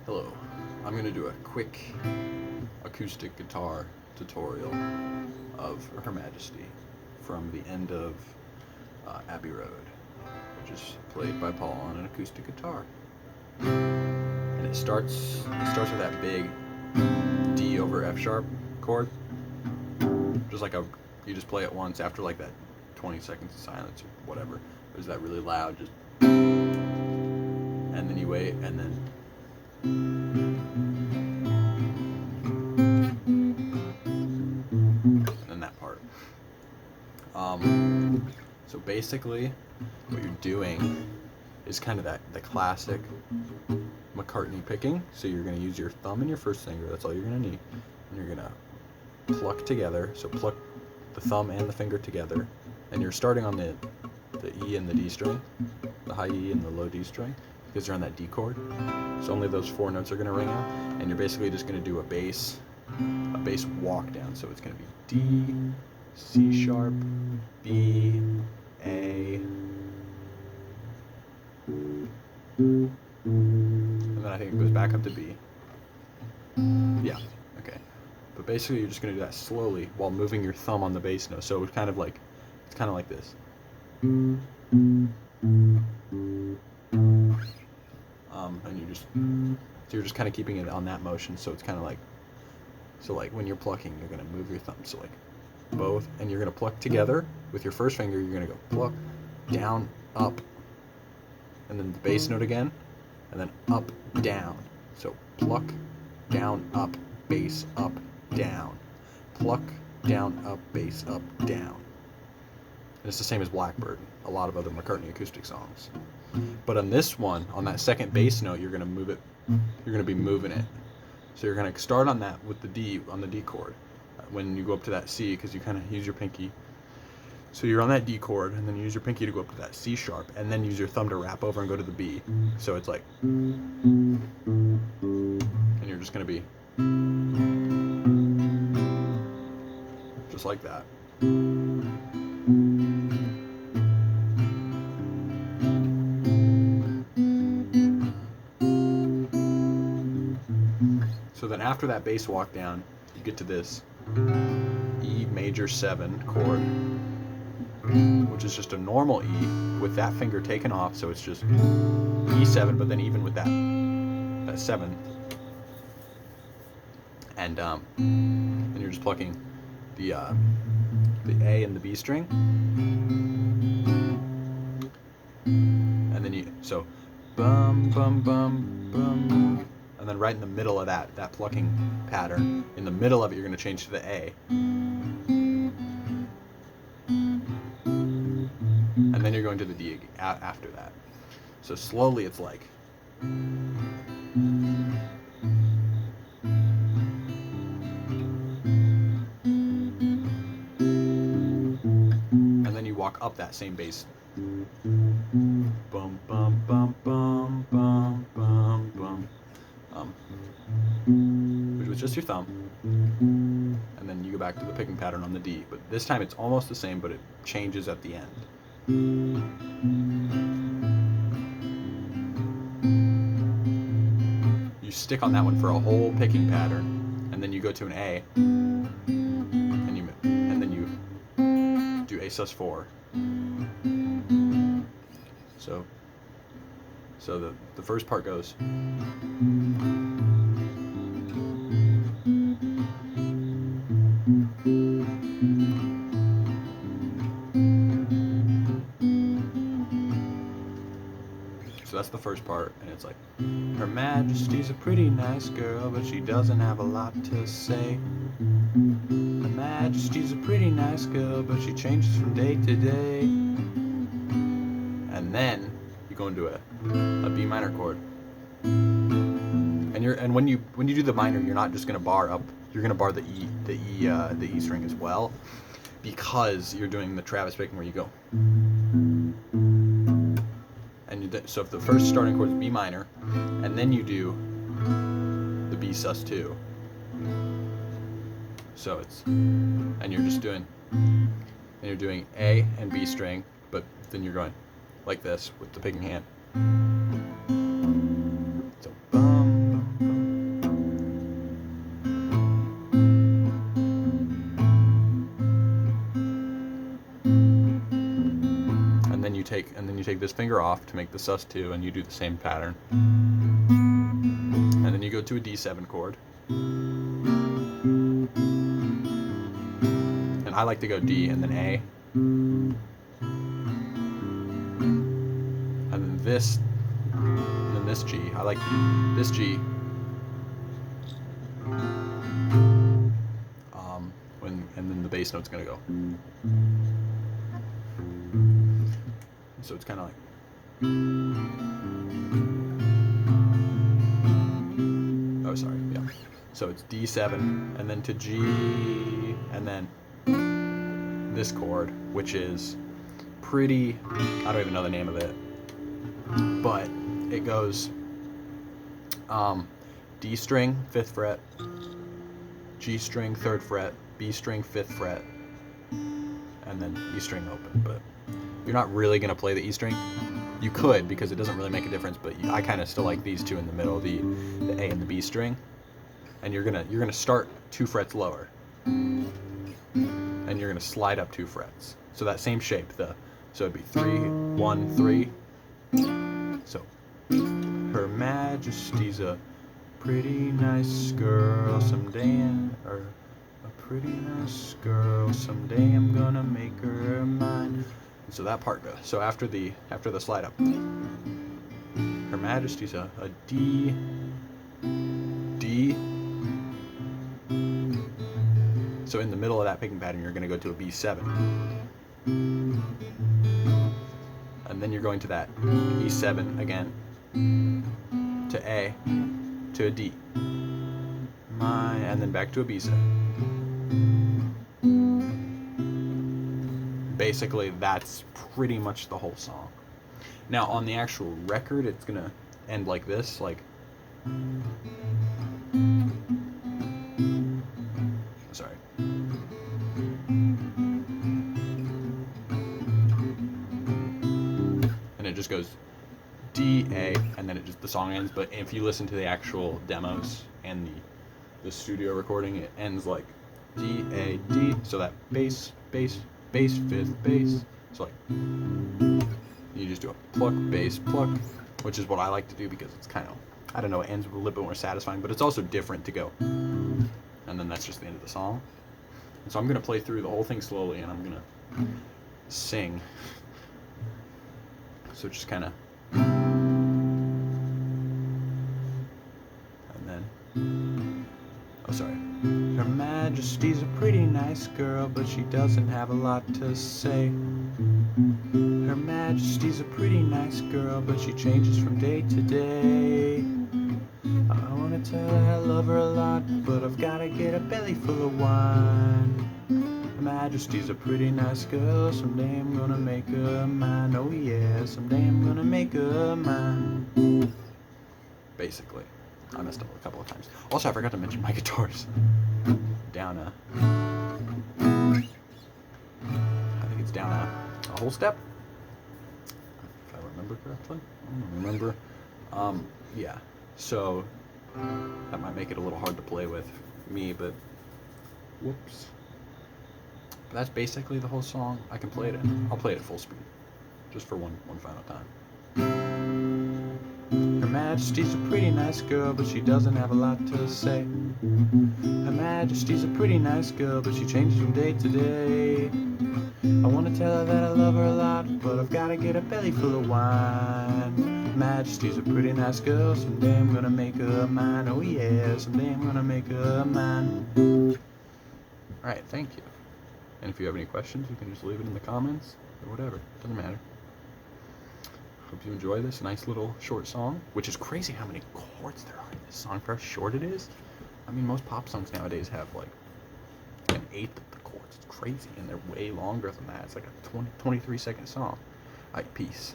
Hello, I'm going to do a quick acoustic guitar tutorial of Her Majesty from the end of Abbey Road, which is played by Paul on an acoustic guitar. And it starts with that big D over F sharp chord, just like you just play it once after like that 20 seconds of silence or whatever. There's that really loud, just, and then you wait, and then that part. So basically, what you're doing is kind of the classic McCartney picking. So you're going to use your thumb and your first finger. That's all you're going to need. And you're going to pluck together. So pluck the thumb and the finger together. And you're starting on the E and the D string, the high E and the low D string, because you're on that D chord. So only those four notes are going to ring out, and you're basically just going to do a bass walk down. So it's going to be D, C sharp, B, A, and then I think it goes back up to B. Yeah, okay. But basically you're just going to do that slowly while moving your thumb on the bass note. So it's kind of like this. And you're just kind of keeping it on that motion. So it's kind of like, when you're plucking, you're going to move your thumb. So like both, and you're going to pluck together with your first finger. You're going to go pluck, down, up, and then the bass note again, and then up, down. So pluck, down, up, bass, up, down. Pluck, down, up, bass, up, down. And it's the same as Blackbird, a lot of other McCartney acoustic songs. But on this one, on that second bass note, you're going to move it. You're going to be moving it. So you're going to start on that with the D, on the D chord. When you go up to that C, because you kind of use your pinky. So you're on that D chord, and then you use your pinky to go up to that C sharp, and then use your thumb to wrap over and go to the B. So it's like, and you're just going to be just like that. So then after that bass walk down, you get to this E major 7 chord, which is just a normal E with that finger taken off, so it's just E7, but then even with that 7, and you're just plucking the A and the B string, and then so bum bum bum bum. And then right in the middle of that plucking pattern, in the middle of it, you're going to change to the A. And then you're going to the D after that. So slowly it's like. And then you walk up that same bass. Bum, bum, bum, bum, bum, bum, bum. Which was just your thumb, and then you go back to the picking pattern on the D, but this time it's almost the same, but it changes at the end. You stick on that one for a whole picking pattern, and then you go to an A, and then you do A sus4. So the first part goes. So that's the first part, and it's like, Her Majesty's a pretty nice girl, but she doesn't have a lot to say. Her Majesty's a pretty nice girl, but she changes from day to day. And then you go into a B minor chord, and when you do the minor, you're not just going to bar up. You're going to bar the E string as well, because you're doing the Travis picking where you go. And so if the first starting chord is B minor, and then you do the B sus2. So and you're just doing, A and B string, but then you're going like this with the picking hand. So bum, this finger off to make the sus2, and you do the same pattern. And then you go to a D7 chord. And I like to go D and then A. And then this G. I like this G. And then the bass note's gonna go. So it's kind of like. Oh, sorry. Yeah. So it's D7, and then to G, and then this chord, which is pretty. I don't even know the name of it, but it goes D string, 5th fret, G string, 3rd fret, B string, 5th fret, and then E string open. But you're not really going to play the E string. You could, because it doesn't really make a difference, but I kind of still like these two in the middle, the A and the B string. And you're gonna start 2 frets lower, and you're gonna slide up 2 frets. So that same shape, so it'd be 3, 1, 3. So Her Majesty's a pretty nice girl someday, or a pretty nice girl someday. I'm gonna make her mine. And so that part goes. So after the slide up, Her Majesty's a D. So in the middle of that picking pattern, you're going to go to a B7. And then you're going to that E7 again, to A, to a D, and then back to a B7. Basically, that's pretty much the whole song. Now, on the actual record, it's going to end like this, like... Sorry. And it just goes D, A, and then the song ends. But if you listen to the actual demos and the studio recording, it ends like D, A, D. So that bass, bass, bass, 5th, bass. So like, you just do a pluck, bass, pluck, which is what I like to do because it's kind of, I don't know, it ends a little bit more satisfying, but it's also different to go. And then that's just the end of the song. And so I'm going to play through the whole thing slowly, and I'm going to sing. So just kind of... And then... Oh, sorry. Her Majesty's a pretty nice girl, but she doesn't have a lot to say. Her Majesty's a pretty nice girl, but she changes from day to day. I wanna tell her I love her a lot, but I've gotta get a belly full of wine. Her Majesty's a pretty nice girl, someday I'm gonna make her mine. Oh yeah, someday I'm gonna make her mine. Basically, I messed up a couple of times. Also, I forgot to mention my guitars. Down I think it's down a whole step, if I remember correctly. I don't remember. Yeah. So that might make it a little hard to play with me, but whoops. But that's basically the whole song. I can play it I'll play it at full speed, just for one final time. Her Majesty's a pretty nice girl, but she doesn't have a lot to say. Her Majesty's a pretty nice girl, but she changes from day to day. I wanna tell her that I love her a lot, but I've gotta get a belly full of wine. Her Majesty's a pretty nice girl, someday I'm gonna make her mine. Oh yeah, someday I'm gonna make her mine. Alright, thank you. And if you have any questions, you can just leave it in the comments, or whatever, doesn't matter. Hope you enjoy this nice little short song, which is crazy how many chords there are in this song for how short it is. I mean, most pop songs nowadays have like 1/8 of the chords. It's crazy, and they're way longer than that. It's like a 23-second song. Alright, peace.